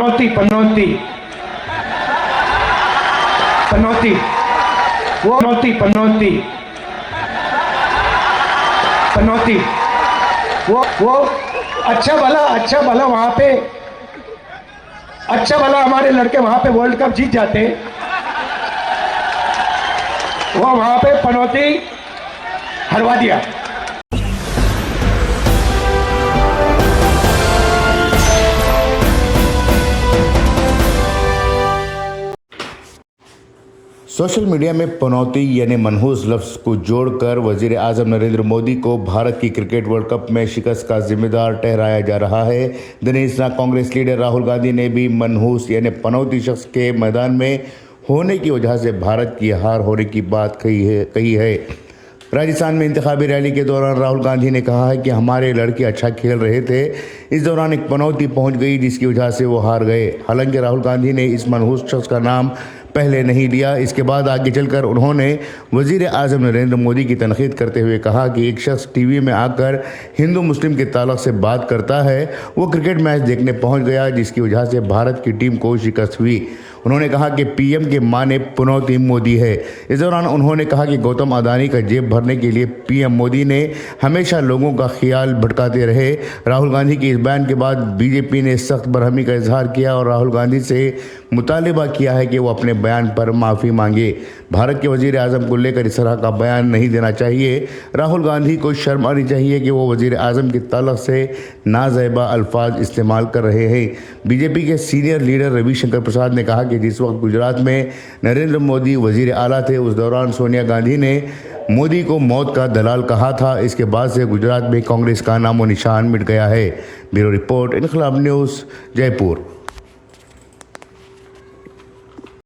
पनौती पनौती पनौती वो पनौती पनौती पनौती वो अच्छा भला वहां पे अच्छा भला हमारे लड़के वहां पे वर्ल्ड कप जीत जाते, वो वहां पे पनौती हरवा दिया। सोशल मीडिया में पनौती यानी मनहूस लफ्ज़ को जोड़कर वज़ीर आज़म नरेंद्र मोदी को भारत की क्रिकेट वर्ल्ड कप में शिकस्त का जिम्मेदार ठहराया जा रहा है। दिनेशना कांग्रेस लीडर राहुल गांधी ने भी मनहूस यानी पनौती शख्स के मैदान में होने की वजह से भारत की हार होने की बात कही है। राजस्थान में इंतखाबी रैली के दौरान राहुल गांधी ने कहा है कि हमारे लड़के अच्छा खेल रहे थे, इस दौरान एक पनौती पहुंच गई जिसकी वजह से वो हार गए। हालांकि राहुल गांधी ने इस मनहूस शख्स का नाम पहले नहीं लिया। इसके बाद आगे चलकर उन्होंने वज़ीर आज़म नरेंद्र मोदी की तनकीद करते हुए कहा कि एक शख्स टीवी में आकर हिंदू मुस्लिम के ताल्लुक से बात करता है, वो क्रिकेट मैच देखने पहुंच गया जिसकी वजह से भारत की टीम को शिकस्त हुई। उन्होंने कहा कि पीएम के माने पनौती मोदी है। इस दौरान उन्होंने कहा कि गौतम अदानी का जेब भरने के लिए पीएम मोदी ने हमेशा लोगों का ख्याल भटकाते रहे। राहुल गांधी के इस बयान के बाद बीजेपी ने सख्त बरहमी का इजहार किया और राहुल गांधी से मुतालिबा किया है कि वो अपने बयान पर माफ़ी मांगे। भारत के वज़ीर आज़म को लेकर इस तरह का बयान नहीं देना चाहिए। राहुल गांधी को शर्म आनी चाहिए कि वो वज़ीर आज़म के ताल्लुक से नाज़ेबा अल्फाज इस्तेमाल कर रहे हैं। बीजेपी के सीनियर लीडर रविशंकर प्रसाद ने कहा कि जिस वक्त गुजरात में नरेंद्र मोदी वज़ीर आला थे, उस दौरान सोनिया गांधी ने मोदी को मौत का दलाल कहा था। इसके बाद से गुजरात में कांग्रेस का नामो निशान मिट गया है। ब्यूरो रिपोर्ट, इनकलाब न्यूज़, जयपुर।